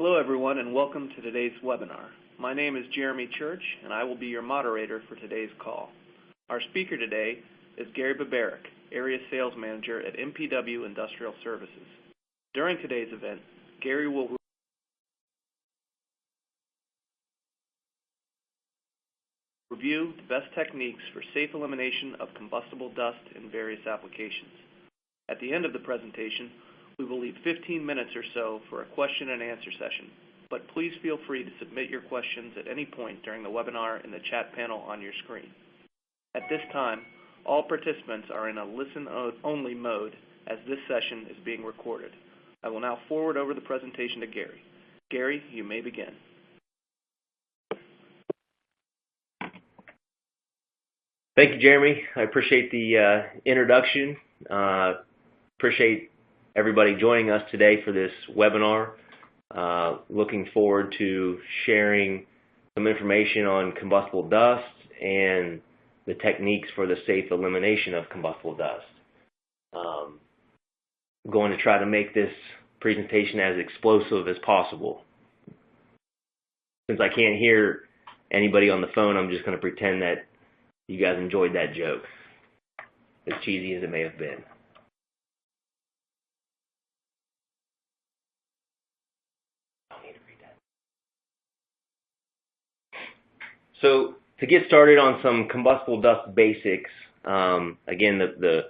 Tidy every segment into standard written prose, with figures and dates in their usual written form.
Hello everyone and welcome to today's webinar. My name is Jeremy Church and I will be your moderator for today's call. Our speaker today is Gary Babarick, Area Sales Manager at MPW Industrial Services. During today's event, Gary will review the best techniques for safe elimination of combustible dust in various applications. At the end of the presentation, we will leave 15 minutes or so for a question and answer session, but please feel free to submit your questions at any point during the webinar in the chat panel on your screen. At this time, all participants are in a listen-only mode as this session is being recorded. I will now forward over the presentation to Gary. Gary, you may begin. Thank you, Jeremy. I appreciate the introduction. Appreciate everybody joining us today for this webinar. Looking forward to sharing some information on combustible dust and the techniques for the safe elimination of combustible dust. I'm going to try to make this presentation as explosive as possible. Since I can't hear anybody on the phone, I'm just going to pretend that you guys enjoyed that joke, as cheesy as it may have been. So to get started on some combustible dust basics, again, the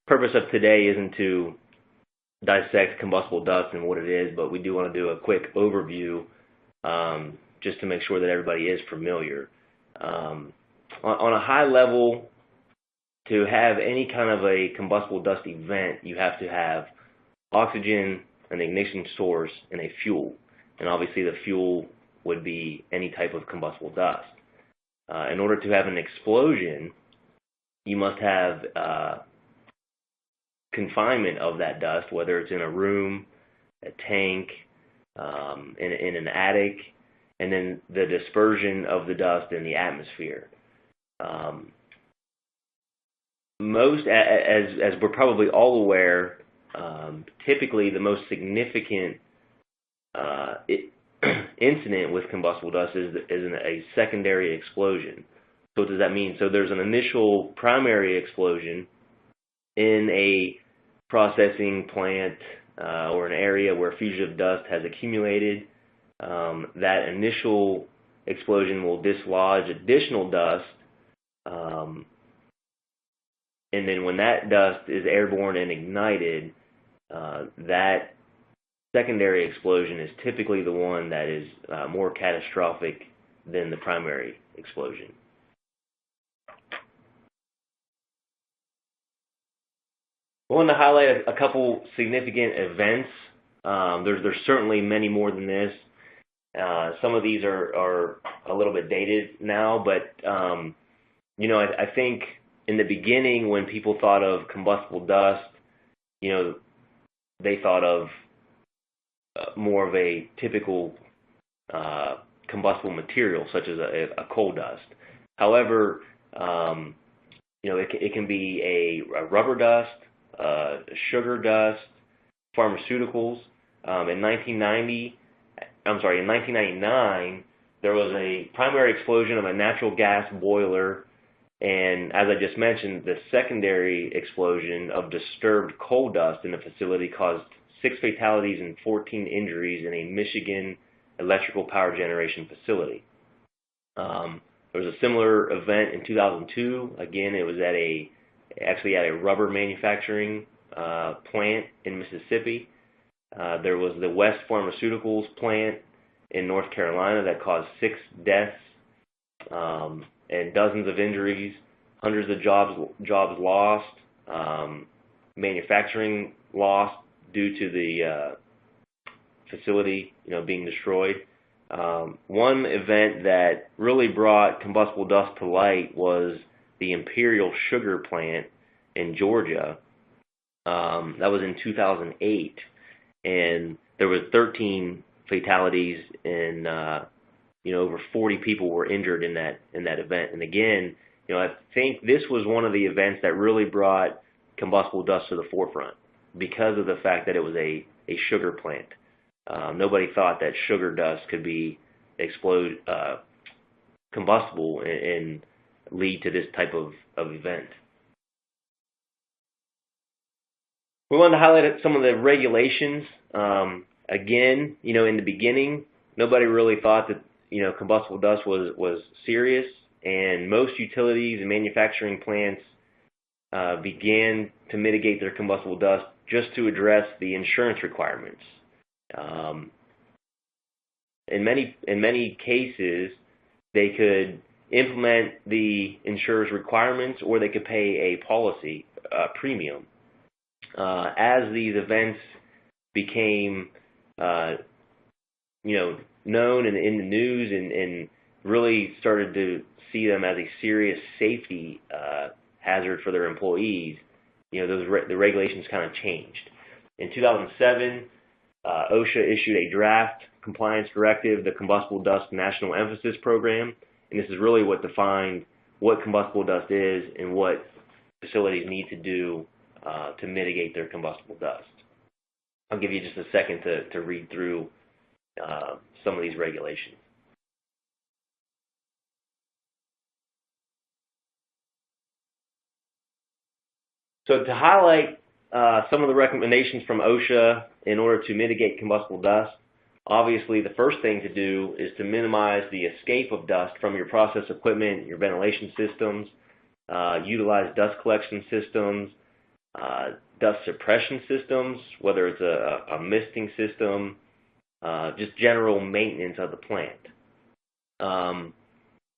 purpose of today isn't to dissect combustible dust and what it is, but we do want to do a quick overview just to make sure that everybody is familiar. On a high level, to have any kind of a combustible dust event, you have to have oxygen, an ignition source, and a fuel. And obviously the fuel would be any type of combustible dust. In order to have an explosion, you must have confinement of that dust, whether it's in a room, a tank, in an attic, and then the dispersion of the dust in the atmosphere. As we're probably all aware, typically the most significant incident with combustible dust is a secondary explosion. So what does that mean? So there's an initial primary explosion in a processing plant or an area where fugitive dust has accumulated. That initial explosion will dislodge additional dust, and then when that dust is airborne and ignited, that secondary explosion is typically the one that is more catastrophic than the primary explosion. I want to highlight a couple significant events. There's certainly many more than this. Some of these are a little bit dated now, but you know, I think in the beginning when people thought of combustible dust, you know, they thought of more of a typical combustible material, such as a coal dust. However, you know, it can be a rubber dust, sugar dust, pharmaceuticals. In 1999, there was a primary explosion of a natural gas boiler, and as I just mentioned, the secondary explosion of disturbed coal dust in the facility caused 6 fatalities and 14 injuries in a Michigan electrical power generation facility. There was a similar event in 2002. Again, it was actually at a rubber manufacturing plant in Mississippi. There was the West Pharmaceuticals plant in North Carolina that caused 6 deaths and dozens of injuries, hundreds of jobs lost, manufacturing lost due to the facility, you know, being destroyed. One event that really brought combustible dust to light was the Imperial Sugar Plant in Georgia. That was in 2008, and there was 13 fatalities, and you know, over 40 people were injured in that event. And again, you know, I think this was one of the events that really brought combustible dust to the forefront, because of the fact that it was a sugar plant. Nobody thought that sugar dust could be combustible and lead to this type of event. We wanted to highlight some of the regulations. Again, in the beginning, nobody really thought that combustible dust was serious, and most utilities and manufacturing plants began to mitigate their combustible dust just to address the insurance requirements. In many cases, they could implement the insurer's requirements, or they could pay a policy premium. As these events became, known and in the news, and really started to see them as a serious safety hazard for their employees, the regulations kind of changed. In 2007, OSHA issued a draft compliance directive, the Combustible Dust National Emphasis Program, and this is really what defined what combustible dust is and what facilities need to do to mitigate their combustible dust. I'll give you just a second to read through some of these regulations. So to highlight some of the recommendations from OSHA in order to mitigate combustible dust, obviously the first thing to do is to minimize the escape of dust from your process equipment, your ventilation systems, utilize dust collection systems, dust suppression systems, whether it's a misting system, just general maintenance of the plant.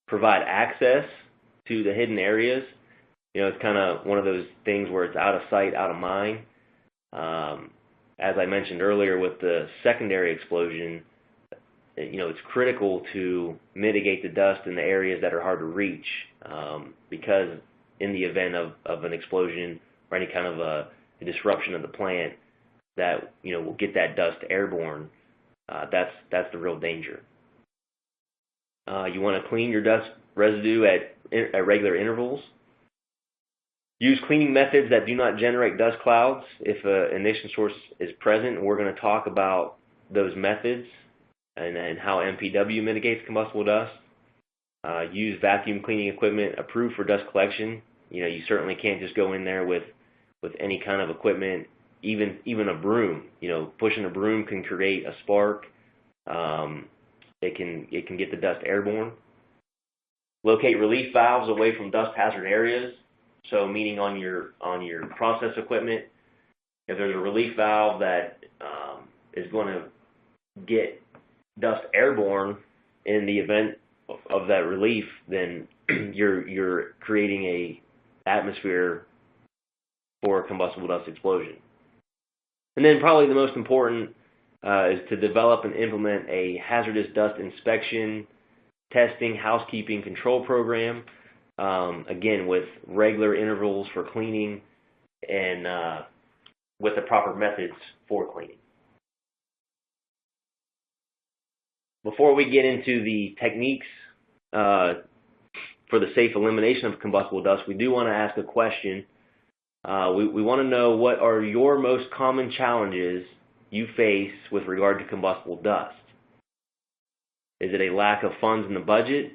Provide access to the hidden areas. It's kind of one of those things where it's out of sight, out of mind. As I mentioned earlier with the secondary explosion, it's critical to mitigate the dust in the areas that are hard to reach, because in the event of an explosion or any kind of a disruption of the plant that will get that dust airborne, that's the real danger. You want to clean your dust residue at regular intervals. Use cleaning methods that do not generate dust clouds if an ignition source is present. We're going to talk about those methods and how MPW mitigates combustible dust. Use vacuum cleaning equipment approved for dust collection. You certainly can't just go in there with any kind of equipment, even a broom. Pushing a broom can create a spark. It can get the dust airborne. Locate relief valves away from dust hazard areas. So meaning on your process equipment, if there's a relief valve that is going to get dust airborne in the event of that relief, then you're creating a atmosphere for a combustible dust explosion. And then probably the most important is to develop and implement a hazardous dust inspection, testing, housekeeping control program. Again, with regular intervals for cleaning and with the proper methods for cleaning. Before we get into the techniques for the safe elimination of combustible dust, we do want to ask a question. We want to know, what are your most common challenges you face with regard to combustible dust? Is it a lack of funds in the budget?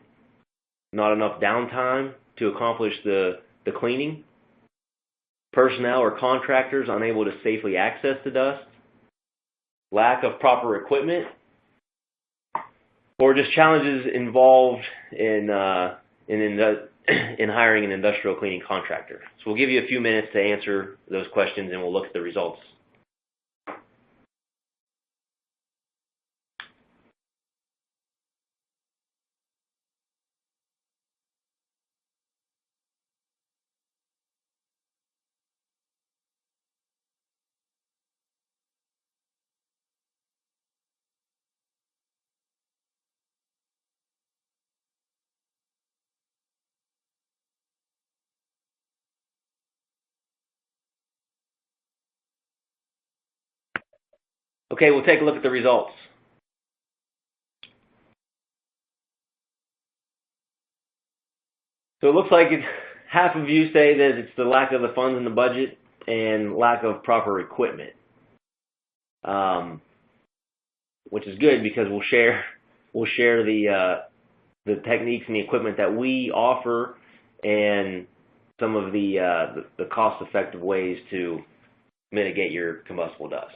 Not enough downtime to accomplish the cleaning? Personnel or contractors unable to safely access the dust? Lack of proper equipment? Or just challenges involved in hiring an industrial cleaning contractor? So we'll give you a few minutes to answer those questions, and we'll look at the results. Okay, we'll take a look at the results. So it looks like half of you say that it's the lack of the funds in the budget and lack of proper equipment. which is good because we'll share the techniques and the equipment that we offer and some of the cost-effective ways to mitigate your combustible dust.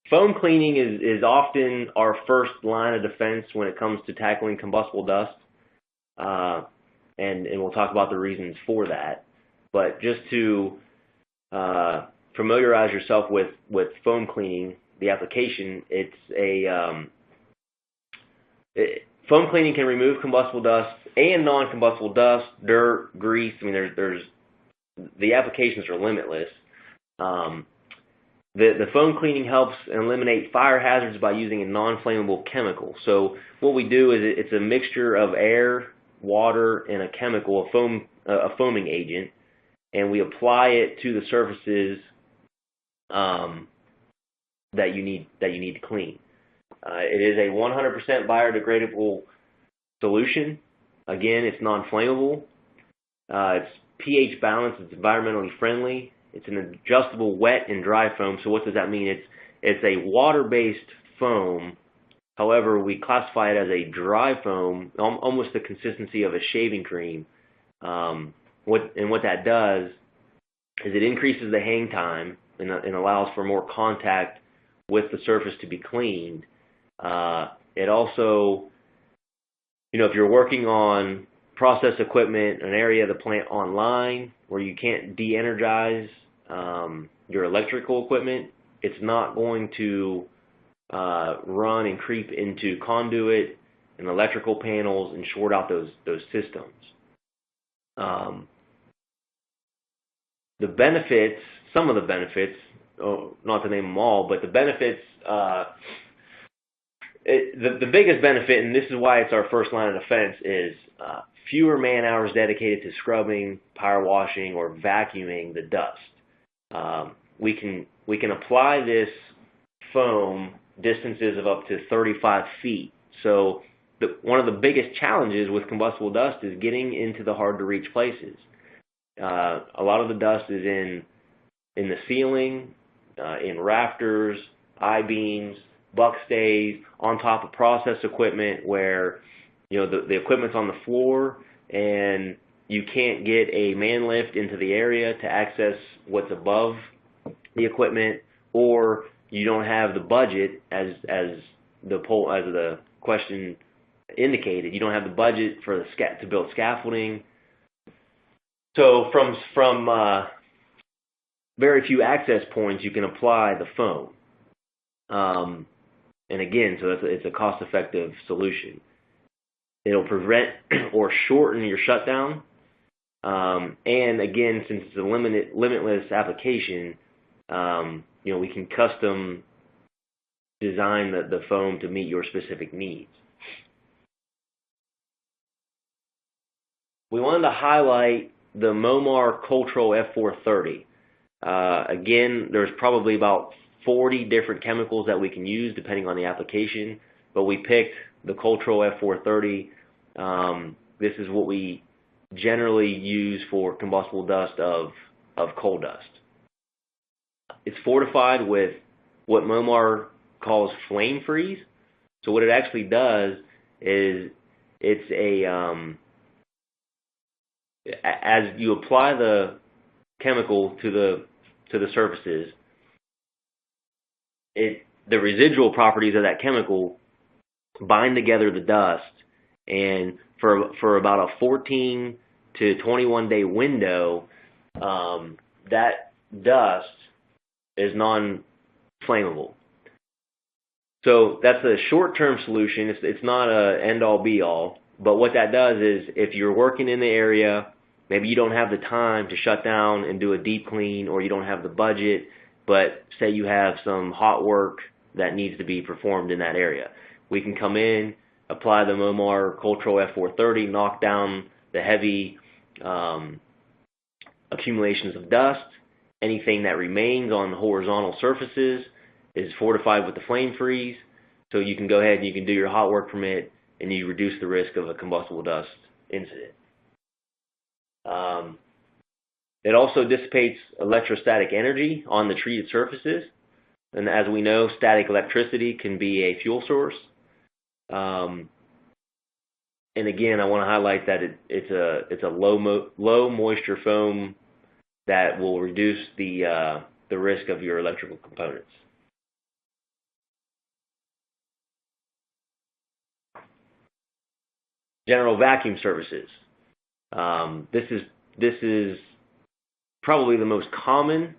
Foam cleaning is often our first line of defense when it comes to tackling combustible dust, and we'll talk about the reasons for that. But just to familiarize yourself with foam cleaning, the application, foam cleaning can remove combustible dust and non-combustible dust, dirt, grease. I mean, the applications are limitless. The foam cleaning helps eliminate fire hazards by using a non-flammable chemical. So what we do is it's a mixture of air, water, and a chemical, a foaming agent, and we apply it to the surfaces that you need to clean. It is a 100% biodegradable solution. Again, it's non-flammable. It's pH balanced. It's environmentally friendly. It's an adjustable wet and dry foam. So what does that mean? It's a water-based foam. However, we classify it as a dry foam, almost the consistency of a shaving cream. What that does is it increases the hang time and allows for more contact with the surface to be cleaned. It also, if you're working on process equipment, an area of the plant online where you can't de-energize your electrical equipment, it's not going to run and creep into conduit and electrical panels and short out those systems. The benefits, some of the benefits, not to name them all, but the benefits, the biggest benefit, and this is why it's our first line of defense, is fewer man hours dedicated to scrubbing, power washing, or vacuuming the dust. We can apply this foam distances of up to 35 feet. So one of the biggest challenges with combustible dust is getting into the hard to reach places. A lot of the dust is in the ceiling, in rafters, I-beams, buck stays, on top of process equipment where the equipment's on the floor and you can't get a man lift into the area to access what's above the equipment, or you don't have the budget, as the question indicated, you don't have the budget for to build scaffolding. So from very few access points, you can apply the foam. And again, so it's a cost-effective solution. It'll prevent or shorten your shutdown. And again, since it's a limitless application, we can custom design the foam to meet your specific needs. We wanted to highlight the Momar Coltrol F430. Again, there's probably about 40 different chemicals that we can use depending on the application, but we picked the Coltrol F430. This is what we generally use for combustible dust of coal dust. It's fortified with what Momar calls flame freeze. So what it actually does is as you apply the chemical to the surfaces, the residual properties of that chemical bind together the dust, and for about a 14 to 21 day window, that dust is non-flammable. So that's a short-term solution. It's not a end-all be-all, but what that does is if you're working in the area, maybe you don't have the time to shut down and do a deep clean, or you don't have the budget, but say you have some hot work that needs to be performed in that area. We can come in, apply the Momar Coltrol F430, knock down the heavy accumulations of dust. Anything that remains on the horizontal surfaces is fortified with the flame freeze, so you can go ahead and you can do your hot work permit and you reduce the risk of a combustible dust incident. It also dissipates electrostatic energy on the treated surfaces. And as we know, static electricity can be a fuel source. And again, I want to highlight that it's a low moisture foam that will reduce the risk of your electrical components. General vacuum services. This is probably the most common.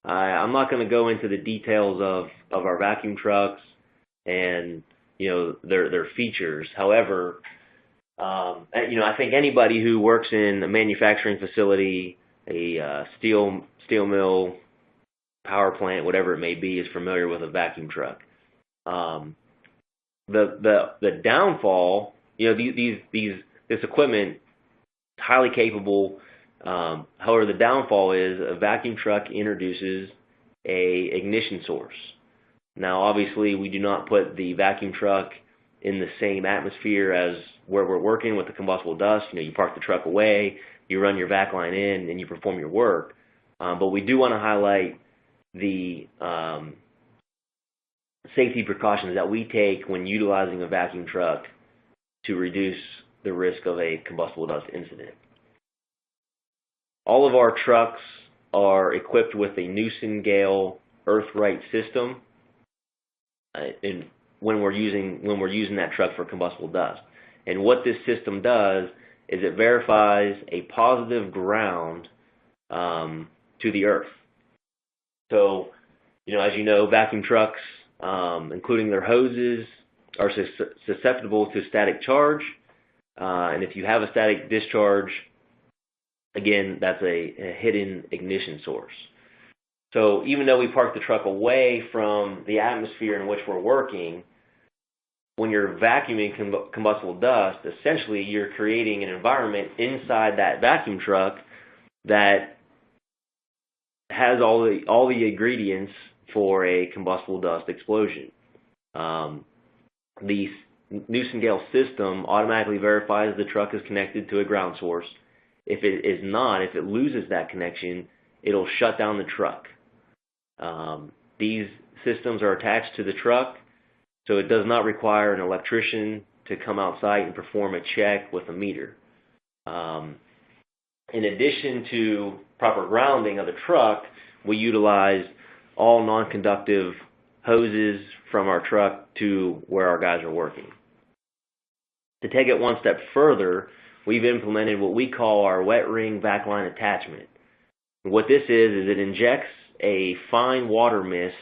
I'm not going to go into the details of our vacuum trucks and their features. However, I think anybody who works in a manufacturing facility, a steel mill, power plant, whatever it may be, is familiar with a vacuum truck. The downfall, this equipment is highly capable. However, the downfall is a vacuum truck introduces a ignition source. Now, obviously, we do not put the vacuum truck in the same atmosphere as where we're working with the combustible dust. You park the truck away, you run your backline in, and you perform your work. But we do want to highlight the safety precautions that we take when utilizing a vacuum truck to reduce the risk of a combustible dust incident. All of our trucks are equipped with a Newson-Gale Earthright system when we're using that truck for combustible dust. And what this system does is it verifies a positive ground to the earth. So, as you know, vacuum trucks, including their hoses, are susceptible to static charge. And if you have a static discharge, again, that's a hidden ignition source. So even though we park the truck away from the atmosphere in which we're working, when you're vacuuming combustible dust, essentially you're creating an environment inside that vacuum truck that has all the ingredients for a combustible dust explosion. The Newson-Gale system automatically verifies the truck is connected to a ground source. If it is not, if it loses that connection, it'll shut down the truck. These systems are attached to the truck, so it does not require an electrician to come outside and perform a check with a meter. In addition to proper grounding of the truck, we utilize all non-conductive hoses from our truck to where our guys are working. To take it one step further, we've implemented what we call our wet ring backline attachment. What this is it injects a fine water mist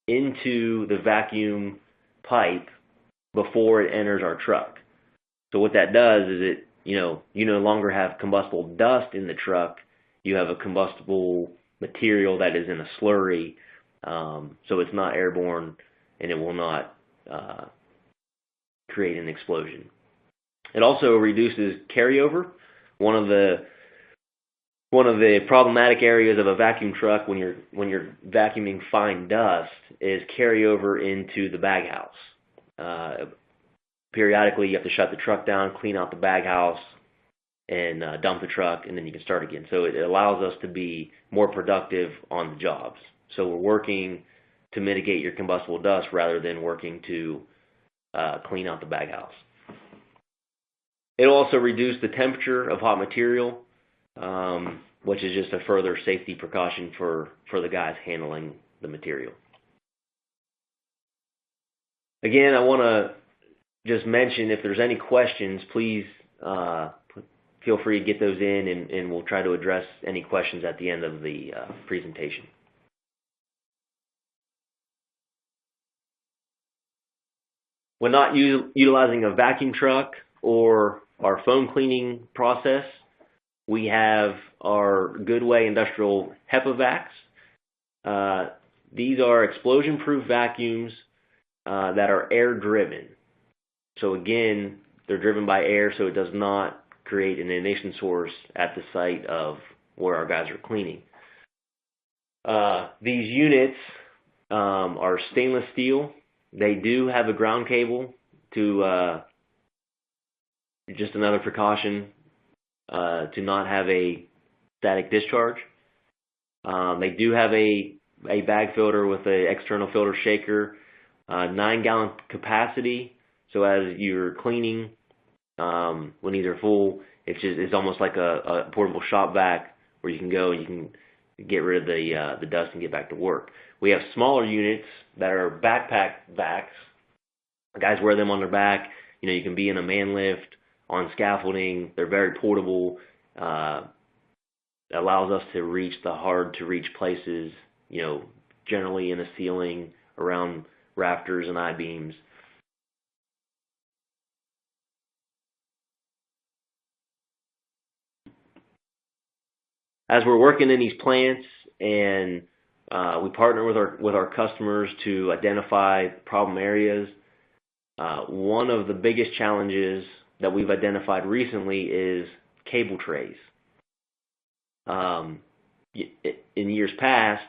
into the vacuum pipe before it enters our truck. So what that does is you no longer have combustible dust in the truck. You have a combustible material that is in a slurry, so it's not airborne and it will not create an explosion. It also reduces carryover. One of the problematic areas of a vacuum truck when you're vacuuming fine dust is carryover into the bag house. Periodically, you have to shut the truck down, clean out the bag house, and dump the truck, and then you can start again. So it allows us to be more productive on the jobs. So we're working to mitigate your combustible dust rather than working to clean out the bag house. It'll also reduce the temperature of hot material, which is just a further safety precaution for the guys handling the material. Again, I want to just mention, if there's any questions, please feel free to get those in, and we'll try to address any questions at the end of the presentation. When not utilizing a vacuum truck or our foam cleaning process, we have our Goodway industrial Hepa vacs. These are explosion-proof vacuums that are air-driven. So again, they're driven by air, so it does not create an ignition source at the site of where our guys are cleaning. These units are stainless steel. They do have a ground cable to just another precaution to not have a static discharge. They do have a a bag filter with an external filter shaker, 9-gallon capacity. So as you're cleaning, when these are full, it's almost like a portable shop vac where you can go and you can get rid of the dust and get back to work. We have smaller units that are backpack vacs. Guys wear them on their back. You can be in a man lift, on scaffolding. They're very portable. Allows us to reach the hard-to-reach places, generally in the ceiling, around rafters and I-beams. As we're working in these plants and we partner with our customers to identify problem areas, one of the biggest challenges that we've identified recently is cable trays. In years past,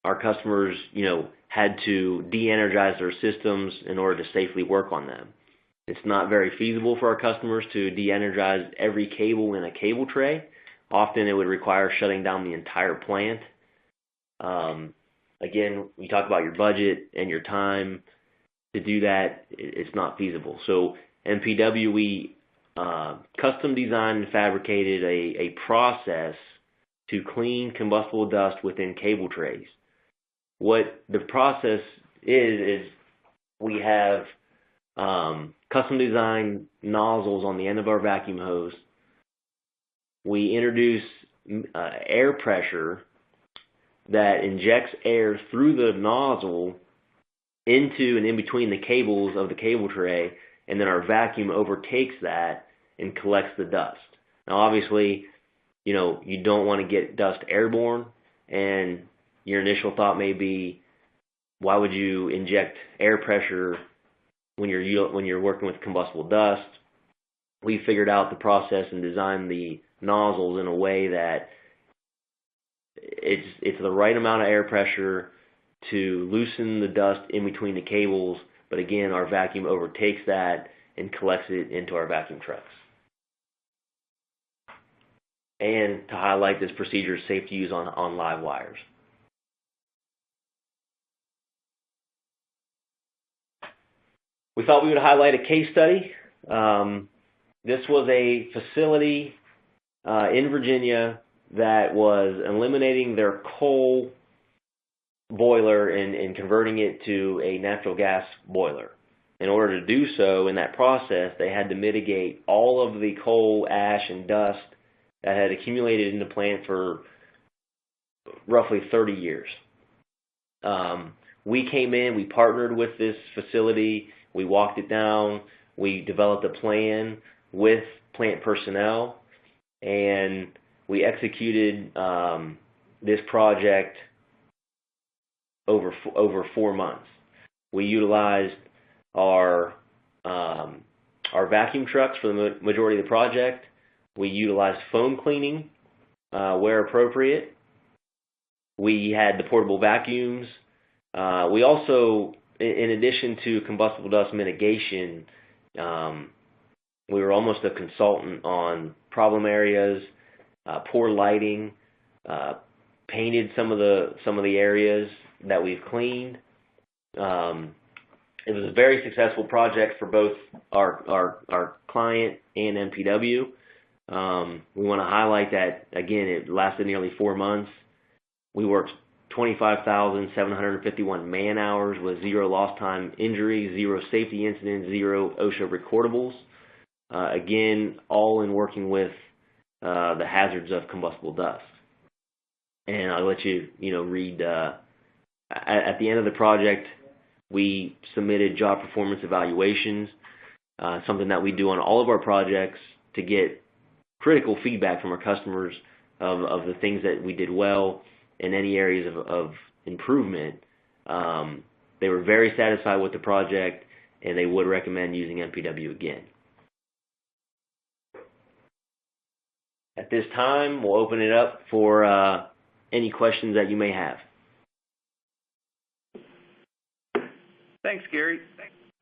our customers, had to de-energize their systems in order to safely work on them. It's not very feasible for our customers to de-energize every cable in a cable tray. Often it would require shutting down the entire plant. Again, you talk about your budget and your time. To do that, it's not feasible. So MPW, we custom designed and fabricated a process to clean combustible dust within cable trays. What the process is we have custom designed nozzles on the end of our vacuum hose. We introduce air pressure that injects air through the nozzle into and in between the cables of the cable tray, and then our vacuum overtakes that and collects the dust. Now, obviously, you don't want to get dust airborne, and your initial thought may be, why would you inject air pressure when you're working with combustible dust? We figured out the process and designed the nozzles in a way that it's the right amount of air pressure to loosen the dust in between the cables, but again, our vacuum overtakes that and collects it into our vacuum trucks. And to highlight, this procedure is safe to use on live wires. We thought we would highlight a case study. This was a facility in Virginia that was eliminating their coal boiler and converting it to a natural gas boiler. In order to do so, in that process, they had to mitigate all of the coal, ash, and dust that had accumulated in the plant for roughly 30 years. We came in, we partnered with this facility, we walked it down, we developed a plan with plant personnel, and we executed this project over 4 months. We utilized our vacuum trucks for the majority of the project. We utilized foam cleaning where appropriate. We had the portable vacuums. We also, in addition to combustible dust mitigation, we were almost a consultant on problem areas, poor lighting, painted some of the areas that we've cleaned. It was a very successful project for both our client and MPW. We want to highlight that, again, it lasted nearly 4 months. We worked 25,751 man hours with 0 lost time injuries, 0 safety incidents, 0 OSHA recordables. Again, all in working with the hazards of combustible dust. And I'll let you read. At the end of the project, we submitted job performance evaluations, something that we do on all of our projects to get critical feedback from our customers of the things that we did well and any areas of improvement. They were very satisfied with the project, and they would recommend using MPW again. At this time, we'll open it up for any questions that you may have. Thanks, Gary.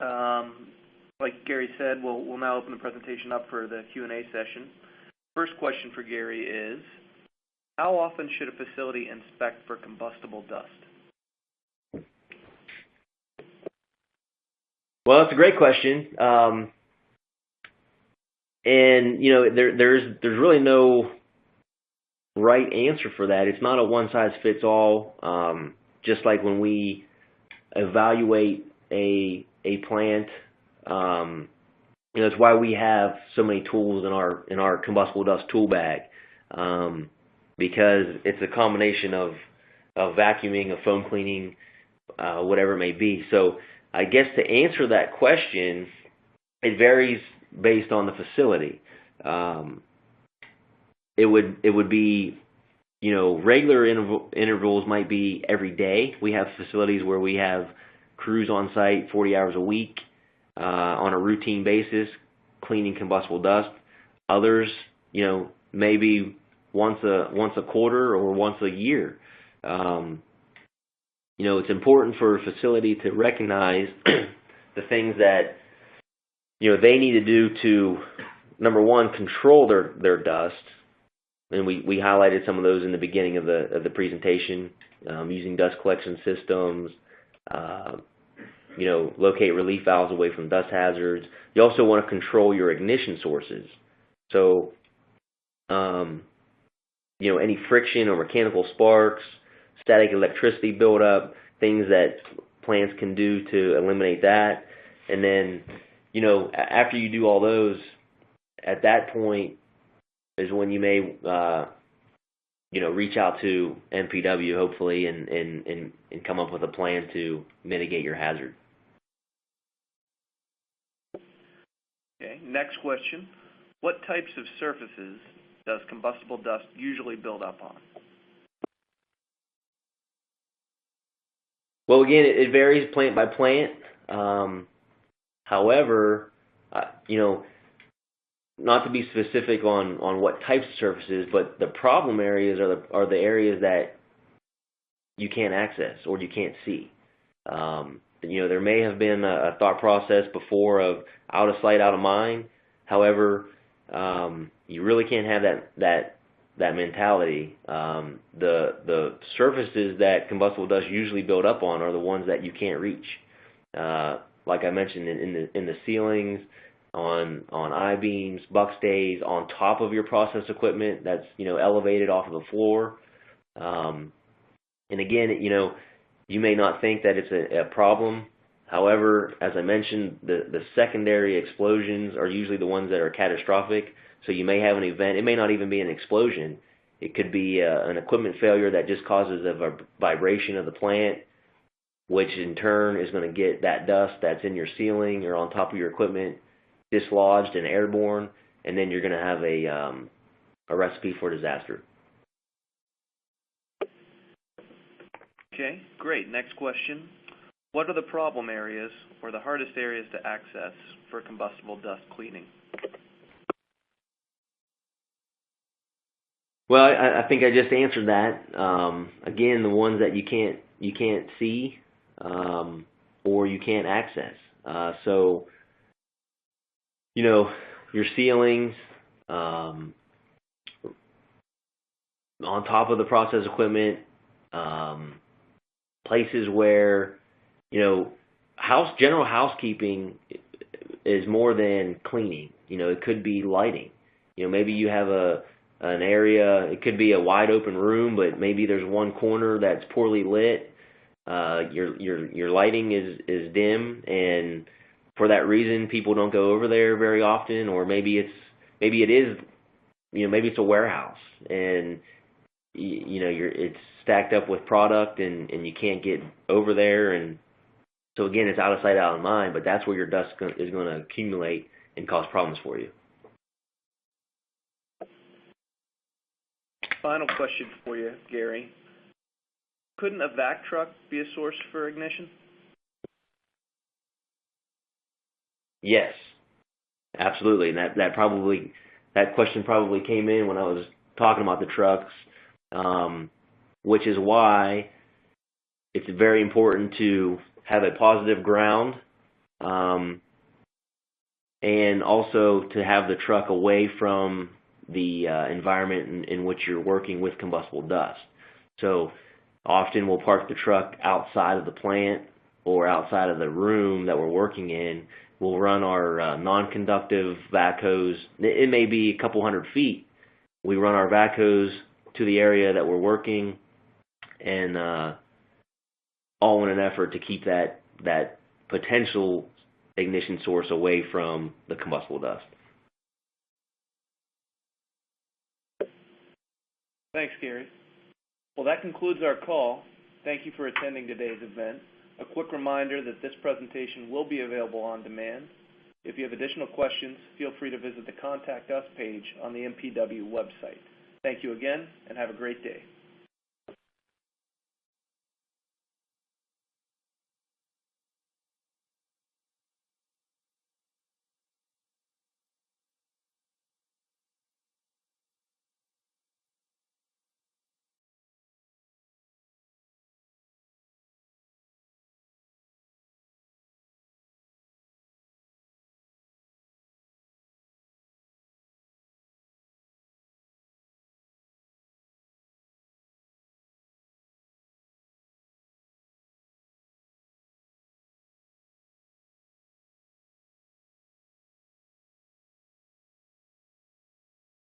Like Gary said, we'll now open the presentation up for the Q&A session. First question for Gary is, How often should a facility inspect for combustible dust? Well, that's a great question. And you know, there's really no right answer for that. It's not a one-size-fits-all. Just like when we evaluate a plant, you know, it's why we have so many tools in our combustible dust tool bag, because it's a combination of vacuuming, of foam cleaning, whatever it may be. So I guess to answer that question, it varies based on the facility. It would be, you know, regular intervals might be every day. We have facilities where we have crews on site 40 hours a week on a routine basis cleaning combustible dust. Others, you know, maybe once a quarter or once a year. You know, it's important for a facility to recognize the things that, you know, they need to do to, number one, control their dust. And we highlighted some of those in the beginning of the presentation, using dust collection systems, you know, locate relief valves away from dust hazards. You also want to control your ignition sources. So, you know, any friction or mechanical sparks, static electricity buildup, things that plants can do to eliminate that. And then, you know, after you do all those, at that point is when you may, you know, reach out to NPW, hopefully, and come up with a plan to mitigate your hazard. Okay, next question. What types of surfaces does combustible dust usually build up on? Well, again, it varies plant by plant. However, you know, not to be specific on what types of surfaces, but the problem areas are the areas that you can't access or you can't see. You know, there may have been a thought process before of out of sight, out of mind. However, you really can't have that mentality. The surfaces that combustible dust usually build up on are the ones that you can't reach. Like I mentioned, in the ceilings, on I-beams, buck stays, on top of your process equipment that's, you know, elevated off of the floor. And again, you know, you may not think that it's a problem. However, as I mentioned, the secondary explosions are usually the ones that are catastrophic. So you may have an event. It may not even be an explosion. It could be an equipment failure that just causes a vibration of the plant, which in turn is going to get that dust that's in your ceiling or on top of your equipment dislodged and airborne, and then you're going to have a recipe for disaster. Okay, great. Next question. What are the problem areas or the hardest areas to access for combustible dust cleaning? Well, I think I just answered that. Again, the ones that you can't see or you can't access. So, you know, your ceilings, on top of the process equipment, places where, you know, general housekeeping is more than cleaning. You know, it could be lighting. You know, maybe you have an area, it could be a wide open room, but maybe there's one corner that's poorly lit. Your lighting is dim, and for that reason, people don't go over there very often. Or maybe it is, you know, maybe it's a warehouse, and you know, it's stacked up with product, and you can't get over there, and so again, it's out of sight, out of mind. But that's where your dust is going to accumulate and cause problems for you. Final question for you, Gary. Couldn't a vac truck be a source for ignition? Yes, absolutely. And that question probably came in when I was talking about the trucks, which is why it's very important to have a positive ground, and also to have the truck away from the environment in which you're working with combustible dust. So often we'll park the truck outside of the plant or outside of the room that we're working in. We'll run our non-conductive vac hose. It may be a couple hundred feet. We run our vac hose to the area that we're working, and all in an effort to keep that potential ignition source away from the combustible dust. Thanks, Gary. Well, that concludes our call. Thank you for attending today's event. A quick reminder that this presentation will be available on demand. If you have additional questions, feel free to visit the Contact Us page on the MPW website. Thank you again, and have a great day.